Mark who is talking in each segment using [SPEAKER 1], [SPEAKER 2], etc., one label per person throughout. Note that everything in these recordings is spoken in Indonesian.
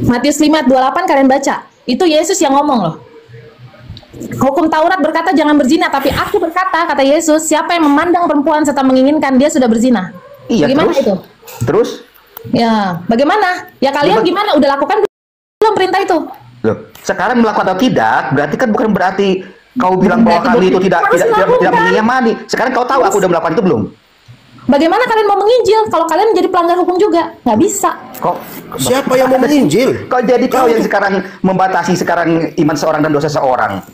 [SPEAKER 1] Matius 5:28 kalian baca. Itu Yesus yang ngomong loh. Hukum Taurat berkata jangan berzina, tapi aku berkata, kata Yesus, siapa yang memandang perempuan serta menginginkan dia sudah berzina.
[SPEAKER 2] Iya,
[SPEAKER 1] bagaimana
[SPEAKER 2] terus?
[SPEAKER 1] itu?
[SPEAKER 2] Terus?
[SPEAKER 1] Ya, bagaimana? Ya kalian gimana? Udah lakukan belum perintah itu?
[SPEAKER 2] Loh, sekarang melakukan atau tidak, berarti kan bukan berarti kau bilang bahwa kami itu tidak mengimani. Sekarang kau tahu aku udah melakukan itu belum?
[SPEAKER 1] Bagaimana kalian mau menginjil kalau kalian menjadi pelanggar hukum juga? Nggak bisa.
[SPEAKER 2] Kok
[SPEAKER 3] Siapa yang mau menginjil?
[SPEAKER 2] kau jadi kau yang sekarang membatasi sekarang iman seorang dan dosa seorang?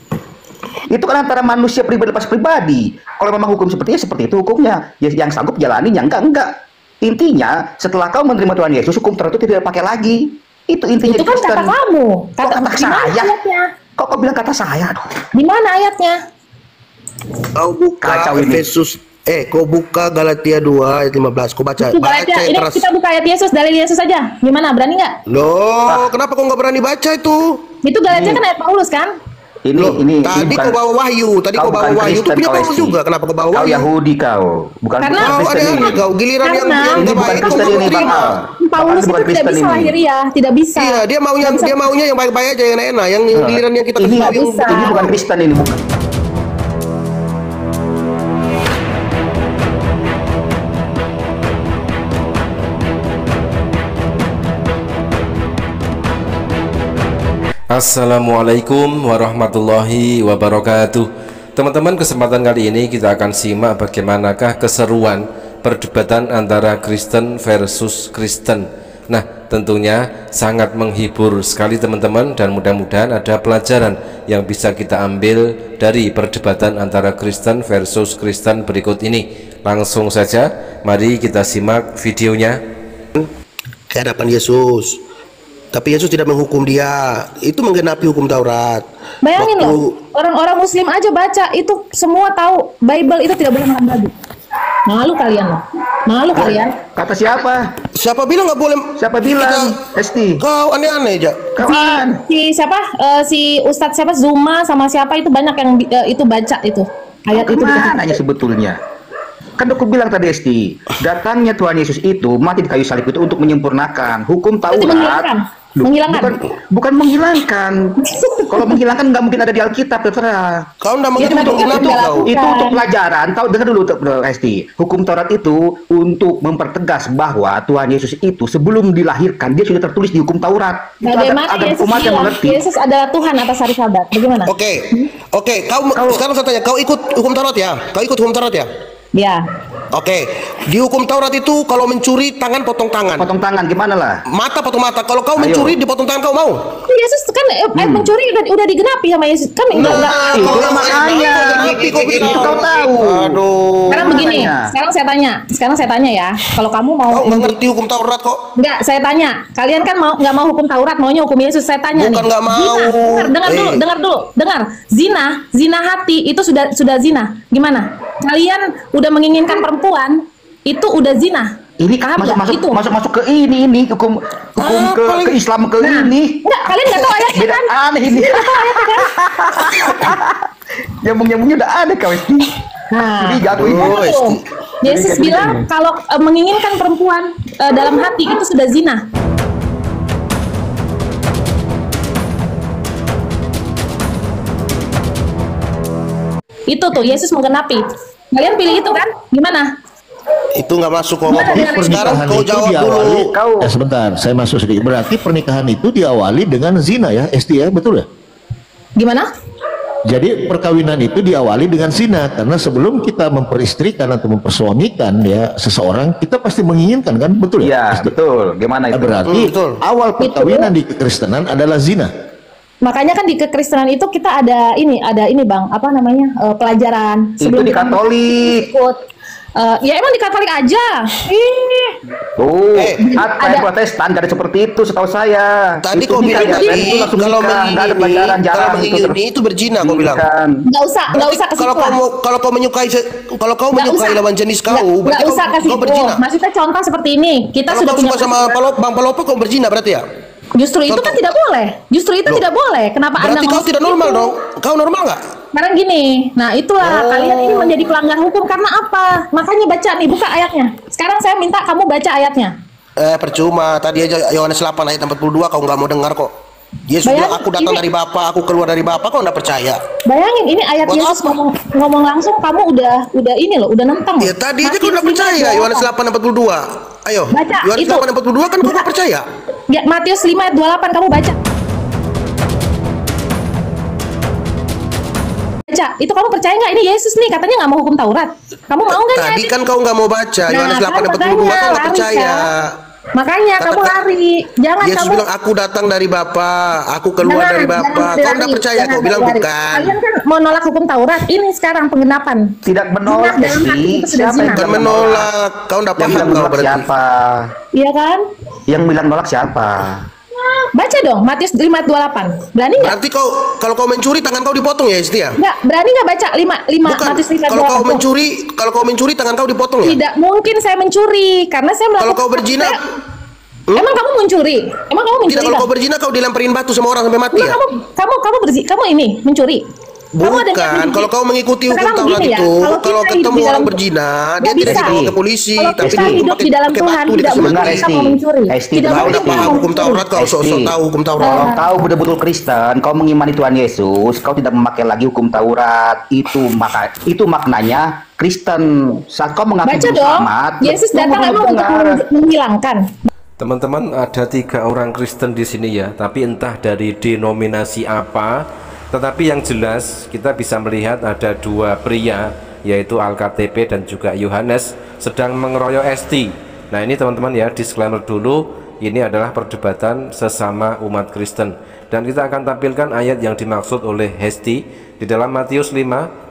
[SPEAKER 2] Itu kan antara manusia pribadi lepas pribadi. Kalau memang hukum seperti itu hukumnya. Ya, yang sanggup jalani, yang enggak. Intinya setelah kau menerima Tuhan Yesus, hukum Taurat itu tidak pakai lagi. Itu intinya.
[SPEAKER 1] Itu kan kata kamu.
[SPEAKER 2] Kata saya.
[SPEAKER 1] Ayatnya?
[SPEAKER 2] Kok bilang kata saya?
[SPEAKER 1] Di mana ayatnya?
[SPEAKER 3] Kau buka
[SPEAKER 2] Kacau ini.
[SPEAKER 3] Efesus, kau buka Galatia 2 ayat 15. Kau baca.
[SPEAKER 1] Itu Galatia. Ini kita buka ayat Yesus, dalil Yesus saja. Gimana? Berani nggak?
[SPEAKER 3] Loh, kenapa kau nggak berani baca itu?
[SPEAKER 1] Itu Galatia kan ayat Paulus kan?
[SPEAKER 2] Ini
[SPEAKER 3] Tadi
[SPEAKER 2] bukan,
[SPEAKER 3] kau bawa wahyu,
[SPEAKER 2] kau bukan
[SPEAKER 3] itu
[SPEAKER 2] Kristen,
[SPEAKER 3] punya
[SPEAKER 2] kau
[SPEAKER 3] Paulus
[SPEAKER 2] Esti.
[SPEAKER 3] juga. Kenapa kau bawa
[SPEAKER 2] Kau
[SPEAKER 3] wahyu?
[SPEAKER 2] Yahudi kau, bukan
[SPEAKER 1] Karena-
[SPEAKER 3] Kau
[SPEAKER 2] Kristen
[SPEAKER 3] ada
[SPEAKER 2] ini.
[SPEAKER 3] kau giliran yang
[SPEAKER 1] Karena-
[SPEAKER 3] yang
[SPEAKER 2] Ini bukan
[SPEAKER 3] terbaik
[SPEAKER 2] Kristen
[SPEAKER 3] kau
[SPEAKER 2] ini,
[SPEAKER 3] terima.
[SPEAKER 2] Bang.
[SPEAKER 1] Paulus
[SPEAKER 2] Bukan
[SPEAKER 1] itu tidak
[SPEAKER 2] Kristen
[SPEAKER 1] bisa
[SPEAKER 2] ini.
[SPEAKER 1] lahiriah, tidak bisa.
[SPEAKER 3] Iya, dia maunya yang baik-baik aja, yang enak, yang giliran yang kita
[SPEAKER 2] Ini
[SPEAKER 3] kasih tahu yang
[SPEAKER 1] bisa.
[SPEAKER 2] ini bukan Kristen ini, bukan.
[SPEAKER 4] Assalamualaikum warahmatullahi wabarakatuh. Teman-teman, kesempatan kali ini kita akan simak bagaimanakah keseruan perdebatan antara Kristen versus Kristen. Nah, tentunya sangat menghibur sekali teman-teman, dan mudah-mudahan ada pelajaran yang bisa kita ambil dari perdebatan antara Kristen versus Kristen berikut ini. Langsung saja, mari kita simak videonya.
[SPEAKER 3] ke hadapan Yesus. Tapi Yesus tidak menghukum dia, itu menggenapi hukum Taurat.
[SPEAKER 1] Bayangin loh, orang-orang Muslim aja baca itu semua tahu Bible itu tidak boleh makan babi. Malu kalian loh, malu kalian.
[SPEAKER 2] Kata siapa?
[SPEAKER 3] Siapa bilang nggak boleh?
[SPEAKER 2] Siapa bilang? Esti.
[SPEAKER 3] Kau aneh-aneh aja.
[SPEAKER 2] Kawan.
[SPEAKER 1] Si siapa? Si Ustadz siapa? Zuma sama siapa itu banyak yang itu baca itu ayat itu.
[SPEAKER 2] Kemana aja sebetulnya? Kan aku bilang tadi Esti, datangnya Tuhan Yesus itu mati di kayu salib itu untuk menyempurnakan hukum
[SPEAKER 1] Berarti
[SPEAKER 2] Taurat.
[SPEAKER 1] menghilangkan.
[SPEAKER 2] Loh,
[SPEAKER 1] Menghilangkan.
[SPEAKER 2] bukan menghilangkan. Kalau menghilangkan nggak mungkin ada di Alkitab, terserah.
[SPEAKER 3] Kau nggak
[SPEAKER 1] Itu
[SPEAKER 3] mengerti
[SPEAKER 1] kan
[SPEAKER 3] menggenapi
[SPEAKER 1] tidak
[SPEAKER 3] kau.
[SPEAKER 1] laku.
[SPEAKER 2] Itu untuk pelajaran. Tahu, dengar dulu Esti. Hukum Taurat itu untuk mempertegas bahwa Tuhan Yesus itu sebelum dilahirkan dia sudah tertulis di hukum Taurat. Itu
[SPEAKER 1] Bagaimana
[SPEAKER 2] agar
[SPEAKER 1] Yesus
[SPEAKER 2] umat yang
[SPEAKER 1] bilang
[SPEAKER 2] mengerti.
[SPEAKER 1] Yesus adalah Tuhan atas hari Sabat? Bagaimana?
[SPEAKER 3] Oke, sekarang saya tanya, kau ikut hukum Taurat ya? Kau ikut hukum Taurat ya?
[SPEAKER 1] Ya.
[SPEAKER 3] Oke, di hukum Taurat itu kalau mencuri tangan potong tangan,
[SPEAKER 2] Potong tangan gimana lah?
[SPEAKER 3] mata potong mata. Kalau kau
[SPEAKER 2] Ayo.
[SPEAKER 3] mencuri dipotong tangan, kau mau?
[SPEAKER 1] Yesus kan ayat mencuri udah digenapi sama Yesus kan enggak.
[SPEAKER 2] Itulah makanya. Itu kau tahu.
[SPEAKER 3] Aduh.
[SPEAKER 1] Sekarang begini,
[SPEAKER 2] Makanya.
[SPEAKER 1] sekarang saya tanya ya, kalau kamu mau
[SPEAKER 3] Kau nggak ngerti hukum Taurat kok?
[SPEAKER 1] enggak, saya tanya, kalian kan nggak mau hukum Taurat, maunya hukum Yesus. Saya tanya
[SPEAKER 3] Bukan
[SPEAKER 1] nih,
[SPEAKER 3] nggak mau.
[SPEAKER 1] dengar, zina hati itu sudah zina. Gimana? Kalian udah menginginkan perempuan, itu udah zina.
[SPEAKER 2] Ini
[SPEAKER 1] Paham nggak? Itu.
[SPEAKER 2] masuk ke ini hukum ke Islam ke ini.
[SPEAKER 1] Enggak, kalian nggak tahu ayatnya
[SPEAKER 2] Beda
[SPEAKER 1] kan?
[SPEAKER 2] aneh ini. Nyambung-nyambungnya udah ada kau Esti.
[SPEAKER 1] Nah,
[SPEAKER 2] Jadi jago ini.
[SPEAKER 3] Oh,
[SPEAKER 1] itu. Yesus bilang kalau menginginkan perempuan dalam hati itu sudah zina. Itu tuh Yesus menggenapi. Kalian pilih itu kan? Gimana?
[SPEAKER 3] Itu nggak masuk kok.
[SPEAKER 1] Gimana?
[SPEAKER 3] Sekarang
[SPEAKER 5] Pernikahan
[SPEAKER 3] kau
[SPEAKER 5] itu
[SPEAKER 3] jawab
[SPEAKER 5] diawali,
[SPEAKER 3] dulu.
[SPEAKER 2] Kau.
[SPEAKER 5] Ya sebentar, saya masuk sedikit. Berarti pernikahan itu diawali dengan zina ya, Esti ya, betul ya?
[SPEAKER 1] Gimana?
[SPEAKER 5] Jadi perkawinan itu diawali dengan zina, karena sebelum kita memperistrikan atau mempersuamikan ya seseorang, kita pasti menginginkan kan, betul ya?
[SPEAKER 2] Iya,
[SPEAKER 5] Esti?
[SPEAKER 2] betul. Gimana itu?
[SPEAKER 5] Berarti
[SPEAKER 3] Betul.
[SPEAKER 5] awal perkawinan di kekristenan adalah zina.
[SPEAKER 1] Makanya kan di kekristenan itu kita ada ini Bang, apa namanya? Pelajaran
[SPEAKER 2] Itu di
[SPEAKER 1] kita
[SPEAKER 2] Katolik.
[SPEAKER 1] ikut. Ya emang di Katolik aja.
[SPEAKER 2] Tuh,
[SPEAKER 1] ada-
[SPEAKER 2] ada Protestan jadi seperti itu setahu saya.
[SPEAKER 3] Tadi
[SPEAKER 2] Itu
[SPEAKER 3] kau bilang
[SPEAKER 2] nikah,
[SPEAKER 3] tadi
[SPEAKER 2] itu langsung
[SPEAKER 3] kalau
[SPEAKER 2] nikah, nggak ada pelajaran
[SPEAKER 3] kalau
[SPEAKER 2] jalan
[SPEAKER 3] mengingini itu berzina kau bilang.
[SPEAKER 2] Kan.
[SPEAKER 1] Nggak usah
[SPEAKER 3] Berarti
[SPEAKER 1] ke situ
[SPEAKER 3] kalau
[SPEAKER 1] lah.
[SPEAKER 3] kalau kau menyukai
[SPEAKER 1] Nggak
[SPEAKER 3] menyukai
[SPEAKER 1] usah.
[SPEAKER 3] lawan jenis kau,
[SPEAKER 1] Nggak
[SPEAKER 3] berarti
[SPEAKER 1] usah ke
[SPEAKER 3] kau
[SPEAKER 1] situ.
[SPEAKER 3] berzina.
[SPEAKER 1] Maksudnya contoh seperti ini, kita
[SPEAKER 3] Kalau
[SPEAKER 1] sudah
[SPEAKER 3] kau
[SPEAKER 1] punya
[SPEAKER 3] suka sama Bang Palopo kau berzina berarti ya?
[SPEAKER 1] Justru itu kan
[SPEAKER 3] Contoh.
[SPEAKER 1] tidak boleh. Justru itu
[SPEAKER 3] Loh.
[SPEAKER 1] tidak boleh. Kenapa Anda
[SPEAKER 3] Berarti kau
[SPEAKER 1] ngomong
[SPEAKER 3] tidak normal
[SPEAKER 1] itu?
[SPEAKER 3] dong. Kau normal nggak?
[SPEAKER 1] Sekarang gini, nah itulah kalian ini menjadi pelanggar hukum karena apa? Makanya baca nih, buka ayatnya. Sekarang saya minta kamu baca ayatnya.
[SPEAKER 3] Percuma. Tadi aja Yohanes 8 ayat 42 kau nggak mau dengar kok. Yesus bilang aku datang dari Bapa, aku keluar dari Bapa, kau nggak percaya.
[SPEAKER 1] Bayangin ini ayat
[SPEAKER 3] Buat
[SPEAKER 1] Yesus
[SPEAKER 3] apa?
[SPEAKER 1] ngomong langsung, kamu udah ini loh, udah nentang.
[SPEAKER 3] Ya tadi aja kau nggak percaya. Yohanes 8:42. Ayo.
[SPEAKER 1] Baca,
[SPEAKER 3] Yohanes
[SPEAKER 1] itu.
[SPEAKER 3] 8:42 kan kau nggak percaya.
[SPEAKER 1] Ya, Matius 5 ayat 28 kamu baca. Itu kamu percaya nggak ini Yesus nih katanya nggak mau hukum Taurat? Kamu mau nggak?
[SPEAKER 3] Tadi kan kau nggak mau baca. Yohanes 8:42 kau nggak percaya.
[SPEAKER 1] Makanya kamu lari. Jangan
[SPEAKER 3] Yesus
[SPEAKER 1] kamu
[SPEAKER 3] bilang aku datang dari Bapa, aku keluar dari Bapa. Kau nggak percaya, kau bilang bukan.
[SPEAKER 1] Kalian kan mau nolak hukum Taurat. Ini sekarang penggenapan.
[SPEAKER 2] Tidak menolak
[SPEAKER 1] Dalam hati
[SPEAKER 2] sih.
[SPEAKER 1] itu sudah
[SPEAKER 2] Siapa
[SPEAKER 1] zina.
[SPEAKER 2] yang
[SPEAKER 3] Bukan
[SPEAKER 2] bilang
[SPEAKER 3] menolak. Kau nggak
[SPEAKER 2] Yang
[SPEAKER 3] paham
[SPEAKER 2] bilang
[SPEAKER 3] kau
[SPEAKER 2] menolak
[SPEAKER 3] berarti.
[SPEAKER 2] siapa?
[SPEAKER 1] Iya kan?
[SPEAKER 2] Yang bilang nolak siapa?
[SPEAKER 1] Baca dong Matius 5 ayat 28. Berani nggak?
[SPEAKER 3] Berarti kalau kau mencuri tangan kau dipotong ya, Esti ya?
[SPEAKER 1] Nggak, berani nggak baca 5
[SPEAKER 3] Bukan.
[SPEAKER 1] Matius 5 ayat
[SPEAKER 3] Kalau
[SPEAKER 1] 28?
[SPEAKER 3] kau mencuri tangan kau dipotong ya?
[SPEAKER 1] Tidak mungkin saya mencuri karena saya melakukan.
[SPEAKER 3] Kalau kau berzina,
[SPEAKER 1] Emang kamu mencuri? Emang kamu mencuri?
[SPEAKER 3] tidak, kalau
[SPEAKER 1] nggak?
[SPEAKER 3] kau berzina kau dilemparin batu sama orang sampai mati
[SPEAKER 1] Emang
[SPEAKER 3] ya?
[SPEAKER 1] kamu berzina? Kamu ini mencuri? Kamu ada niat
[SPEAKER 3] Bukan,
[SPEAKER 1] mencuri?
[SPEAKER 3] kalau kau mengikuti hukum
[SPEAKER 1] Sekarang
[SPEAKER 3] Taurat
[SPEAKER 1] begini ya,
[SPEAKER 3] itu,
[SPEAKER 1] kalau
[SPEAKER 3] kalau
[SPEAKER 1] kita hidup
[SPEAKER 3] ketemu
[SPEAKER 1] di
[SPEAKER 3] orang
[SPEAKER 1] dalam-
[SPEAKER 3] berzina,
[SPEAKER 1] Nggak
[SPEAKER 3] dia tidak
[SPEAKER 1] bisa.
[SPEAKER 3] dibawa ke polisi,
[SPEAKER 1] Kalau
[SPEAKER 3] tapi
[SPEAKER 1] kita
[SPEAKER 3] dihukum
[SPEAKER 1] hidup di dalam
[SPEAKER 3] pakai
[SPEAKER 1] Tuhan,
[SPEAKER 3] batu
[SPEAKER 1] tidak
[SPEAKER 3] dikasih
[SPEAKER 1] mungkin
[SPEAKER 3] mati.
[SPEAKER 1] kita mau mencuri.
[SPEAKER 2] Esti,
[SPEAKER 1] Tidak
[SPEAKER 3] Kau
[SPEAKER 1] mungkin
[SPEAKER 3] udah
[SPEAKER 1] kita
[SPEAKER 3] paham
[SPEAKER 1] mau
[SPEAKER 3] hukum
[SPEAKER 1] mencuri.
[SPEAKER 3] Taurat, kau sok-sok
[SPEAKER 2] Esti.
[SPEAKER 3] tahu hukum
[SPEAKER 2] Kalau
[SPEAKER 3] Taurat.
[SPEAKER 2] kau betul-betul Kristen, kau mengimani Tuhan Yesus, kau tidak memakai lagi hukum Taurat. Itu maknanya Kristen. Saat kau mengaku
[SPEAKER 1] Baca
[SPEAKER 2] juru
[SPEAKER 1] dong.
[SPEAKER 2] selamat,
[SPEAKER 1] Yesus
[SPEAKER 2] tunggu
[SPEAKER 1] datang
[SPEAKER 2] dulu
[SPEAKER 1] emang untuk
[SPEAKER 2] dengar.
[SPEAKER 1] menghilangkan.
[SPEAKER 4] Teman-teman, ada 3 orang Kristen di sini ya, tapi entah dari denominasi apa, tetapi yang jelas kita bisa melihat ada 2 pria, yaitu Alkatp dan juga Yohanes sedang mengeroyok Esti. Nah ini teman-teman ya, disclaimer dulu, ini adalah perdebatan sesama umat Kristen, dan kita akan tampilkan ayat yang dimaksud oleh Hesti di dalam Matius 5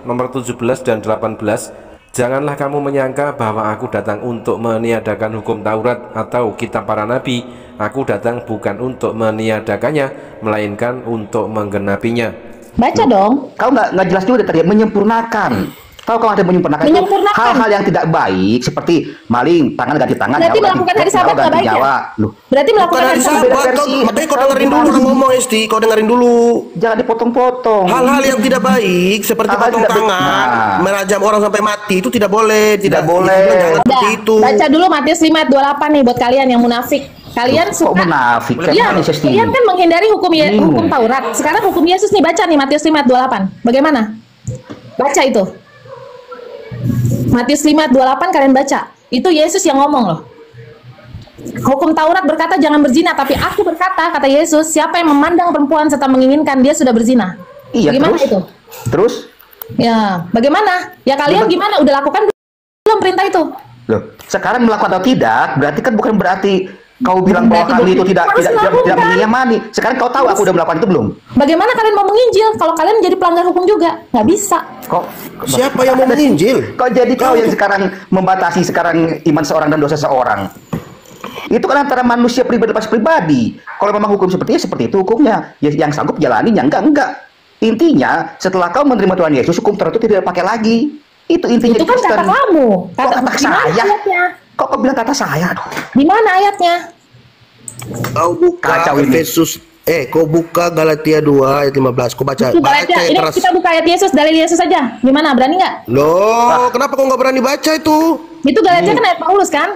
[SPEAKER 4] nomor 17 dan 18. Janganlah kamu menyangka bahwa aku datang untuk meniadakan hukum Taurat atau kitab para nabi. Aku datang bukan untuk meniadakannya, melainkan untuk menggenapinya.
[SPEAKER 1] Baca dong.
[SPEAKER 2] Kau nggak jelas juga tadi, menyempurnakan. Tahu kau ada menyempurnakan itu
[SPEAKER 1] Menyempurnakan.
[SPEAKER 2] hal-hal yang tidak baik seperti maling, tangan ganti tangan,
[SPEAKER 1] Berarti
[SPEAKER 2] nyawa
[SPEAKER 1] melakukan hari Sabat nggak baik ya?
[SPEAKER 2] nyawa. Loh,
[SPEAKER 1] Berarti melakukan
[SPEAKER 3] Bukan
[SPEAKER 1] hari
[SPEAKER 3] hari
[SPEAKER 1] Sabat.
[SPEAKER 2] beda
[SPEAKER 3] Sabat,
[SPEAKER 2] versi.
[SPEAKER 3] makanya kau dengerin dulu orang ngomong Esti, kau dengerin dulu.
[SPEAKER 2] jangan dipotong-potong.
[SPEAKER 3] Hal-hal yang tidak baik seperti
[SPEAKER 2] Hal-hal
[SPEAKER 3] potong
[SPEAKER 2] tidak baik.
[SPEAKER 3] tangan,
[SPEAKER 2] Nah.
[SPEAKER 3] merajam orang sampai mati itu tidak boleh,
[SPEAKER 2] Tidak boleh.
[SPEAKER 3] Yesus bilang jangan seperti
[SPEAKER 1] Dah,
[SPEAKER 3] itu.
[SPEAKER 1] baca dulu Matius 5 ayat 28 nih buat kalian yang munafik. Kalian
[SPEAKER 2] Kok
[SPEAKER 1] suka
[SPEAKER 2] munafik? Kayak
[SPEAKER 1] Iya,
[SPEAKER 2] mana sih, Esti?
[SPEAKER 1] kalian kan menghindari hukum
[SPEAKER 2] Bingung.
[SPEAKER 1] hukum Taurat. Sekarang hukum Yesus nih, baca nih Matius 5 ayat 28. Bagaimana? Baca itu. Matius 5 ayat 28 kalian baca. Itu Yesus yang ngomong loh. Hukum Taurat berkata jangan berzina, tapi aku berkata, kata Yesus, siapa yang memandang perempuan serta menginginkan dia sudah berzina.
[SPEAKER 2] Iya,
[SPEAKER 1] Gimana
[SPEAKER 2] terus?
[SPEAKER 1] itu?
[SPEAKER 2] Terus?
[SPEAKER 1] Ya, bagaimana? Ya kalian gimana? Udah lakukan belum perintah itu?
[SPEAKER 2] Loh, sekarang melakukan atau tidak, berarti kan bukan berarti kau bilang bahwa
[SPEAKER 1] Berarti
[SPEAKER 2] kami itu tidak
[SPEAKER 1] harus melakukan.
[SPEAKER 2] mengimani. Sekarang kau tahu aku udah melakukan itu belum?
[SPEAKER 1] Bagaimana kalian mau menginjil kalau kalian jadi pelanggar hukum juga? Nggak bisa.
[SPEAKER 2] Kok
[SPEAKER 3] Siapa yang mau menginjil?
[SPEAKER 2] Kau jadi kau yang sekarang membatasi sekarang iman seorang dan dosa seorang. Itu kan antara manusia pribadi lepas pribadi. Kalau memang hukum seperti itu hukumnya. Ya, yang sanggup jalani, yang enggak. Intinya setelah kau menerima Tuhan Yesus, hukum Taurat itu tidak pakai lagi. Itu intinya
[SPEAKER 1] Itu
[SPEAKER 2] di
[SPEAKER 1] kan
[SPEAKER 2] Kristen.
[SPEAKER 1] kata kamu.
[SPEAKER 2] Kok kata
[SPEAKER 1] di mana
[SPEAKER 2] saya?
[SPEAKER 1] ayatnya?
[SPEAKER 2] Kok kau bilang kata saya? Aduh.
[SPEAKER 1] Di mana ayatnya?
[SPEAKER 3] Kau buka
[SPEAKER 2] Kacau ini.
[SPEAKER 3] Efesus, kau buka Galatia 2 ayat 15, kau baca.
[SPEAKER 1] Itu Galatia.
[SPEAKER 3] Baca
[SPEAKER 1] Ini
[SPEAKER 3] keras.
[SPEAKER 1] kita buka ayat Yesus, dalil Yesus saja. Gimana? Berani nggak?
[SPEAKER 3] Loh, kenapa kau nggak berani baca itu?
[SPEAKER 1] Itu Galatia kan ayat Paulus kan?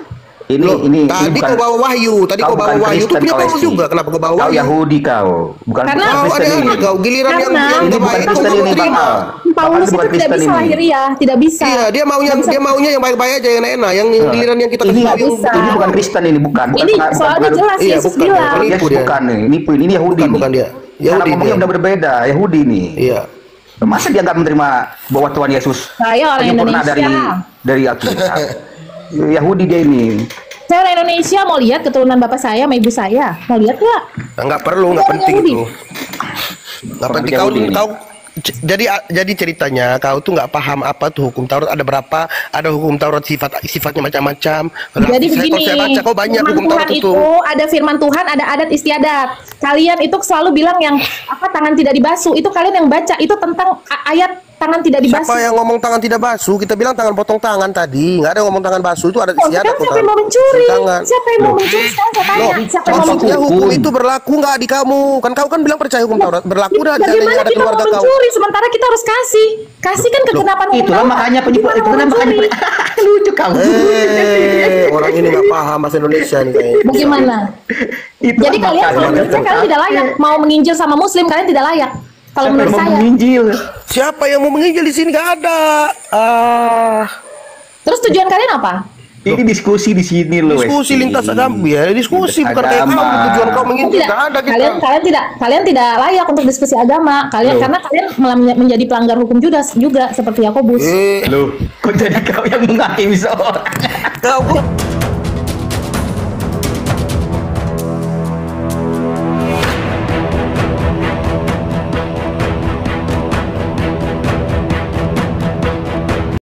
[SPEAKER 2] Ini
[SPEAKER 3] Tadi
[SPEAKER 2] bukan-
[SPEAKER 3] kau bawa wahyu, tadi
[SPEAKER 2] kau
[SPEAKER 3] kau bawa
[SPEAKER 2] bukan
[SPEAKER 3] wahyu itu
[SPEAKER 2] Kristen,
[SPEAKER 3] punya
[SPEAKER 2] kau
[SPEAKER 3] Paulus
[SPEAKER 2] Esti.
[SPEAKER 3] juga. Kenapa kau bawa
[SPEAKER 2] Kau
[SPEAKER 3] wahyu?
[SPEAKER 2] Yahudi kau, bukan
[SPEAKER 1] Karena-
[SPEAKER 3] Kau
[SPEAKER 2] Kristen
[SPEAKER 3] ada
[SPEAKER 2] ini.
[SPEAKER 3] kau giliran yang
[SPEAKER 1] Karena-
[SPEAKER 3] yang
[SPEAKER 2] Ini bukan
[SPEAKER 3] baik kau
[SPEAKER 2] Kristen
[SPEAKER 3] nggak
[SPEAKER 2] ini,
[SPEAKER 3] mau terima.
[SPEAKER 2] Bang.
[SPEAKER 1] Paulus
[SPEAKER 2] Bukan
[SPEAKER 1] itu tidak
[SPEAKER 2] Kristen
[SPEAKER 1] bisa
[SPEAKER 2] ini.
[SPEAKER 1] lahiriah, tidak bisa.
[SPEAKER 3] Iya, dia maunya yang baik-baik aja, yang enak, yang giliran yang kita
[SPEAKER 2] Ini,
[SPEAKER 3] kasih tahu yang
[SPEAKER 1] bisa.
[SPEAKER 2] ini bukan Kristen ini, bukan.
[SPEAKER 1] Ini soalnya jelas
[SPEAKER 3] Iya,
[SPEAKER 1] Yesus
[SPEAKER 3] bukan.
[SPEAKER 1] bilang.
[SPEAKER 3] Penipu
[SPEAKER 2] Yesus
[SPEAKER 3] dia.
[SPEAKER 2] bukan nih, ini Yahudi.
[SPEAKER 3] Bukan
[SPEAKER 2] nih.
[SPEAKER 3] dia.
[SPEAKER 2] Cara
[SPEAKER 3] Yahudi
[SPEAKER 2] ngomongnya
[SPEAKER 3] dia.
[SPEAKER 2] udah berbeda, Yahudi nih.
[SPEAKER 3] Iya.
[SPEAKER 2] Masa dia nggak menerima bahwa Tuhan Yesus
[SPEAKER 1] Saya orang
[SPEAKER 2] penyempurna
[SPEAKER 1] Indonesia.
[SPEAKER 2] dari Alkitab? Yahudi dia ini.
[SPEAKER 1] Saya orang Indonesia, mau lihat keturunan bapak saya sama ibu saya. Mau lihat nggak?
[SPEAKER 3] Nggak perlu, nggak
[SPEAKER 1] Orang
[SPEAKER 3] penting
[SPEAKER 1] Yahudi.
[SPEAKER 3] itu. Nggak
[SPEAKER 2] Orang
[SPEAKER 3] penting
[SPEAKER 2] Yahudi ini.
[SPEAKER 3] jadi ceritanya kau tuh nggak paham apa tuh hukum Taurat, ada berapa, ada hukum Taurat sifatnya macam-macam.
[SPEAKER 1] Jadi
[SPEAKER 3] Kalau
[SPEAKER 1] begini,
[SPEAKER 3] saya baca kau banyak
[SPEAKER 1] firman
[SPEAKER 3] hukum
[SPEAKER 1] Tuhan
[SPEAKER 3] Taurat
[SPEAKER 1] itu
[SPEAKER 3] itu.
[SPEAKER 1] ada firman Tuhan, ada adat istiadat. Kalian itu selalu bilang yang apa tangan tidak dibasuh. Itu kalian yang baca itu tentang ayat tangan tidak dibasuh.
[SPEAKER 3] Siapa yang ngomong tangan tidak basuh? Kita bilang tangan potong tangan tadi. Nggak ada yang ngomong tangan basuh, itu ada
[SPEAKER 1] Oh,
[SPEAKER 3] istiadat
[SPEAKER 1] sekarang siapa yang mau mencuri? Siapa yang mau mencuri? Sekarang saya tanya, siapa yang mau
[SPEAKER 3] Maksudnya
[SPEAKER 1] mencuri?
[SPEAKER 3] hukum itu berlaku nggak di kamu? Kan kau kan bilang percaya hukum Taurat. Berlaku dah di
[SPEAKER 1] Bagaimana
[SPEAKER 3] ada
[SPEAKER 1] kita mau
[SPEAKER 3] keluarga kau.
[SPEAKER 1] mencuri sementara kita harus kasih? Kasih kan kegenapan hukum
[SPEAKER 2] Itulah
[SPEAKER 1] Taurat.
[SPEAKER 2] makanya
[SPEAKER 1] Gimana mau mencuri?
[SPEAKER 2] lucu kamu.
[SPEAKER 3] Orang ini nggak paham bahasa Indonesia nih kayaknya.
[SPEAKER 1] Bagaimana?
[SPEAKER 2] Itulah
[SPEAKER 1] Jadi kalian kalau menurut saya kalian tidak layak mau menginjil sama muslim, kalian tidak layak. Kalau
[SPEAKER 2] Siapa
[SPEAKER 1] menurut
[SPEAKER 2] yang mau
[SPEAKER 1] saya.
[SPEAKER 2] menginjil?
[SPEAKER 3] Siapa yang mau menginjil di sini? Nggak ada.
[SPEAKER 1] Terus tujuan kalian apa?
[SPEAKER 2] Ini diskusi di sini loh.
[SPEAKER 3] Diskusi lintas agama ya, diskusi bukan kayak
[SPEAKER 2] Agama.
[SPEAKER 3] kamu tujuan kau menginjil.
[SPEAKER 1] Tidak.
[SPEAKER 3] Nggak ada kita.
[SPEAKER 1] Kalian tidak layak untuk diskusi agama. Kalian karena kalian malah menjadi pelanggar hukum juga seperti Yakobus.
[SPEAKER 2] Loh, kok jadi kau yang menghakimi seorang?
[SPEAKER 3] Kau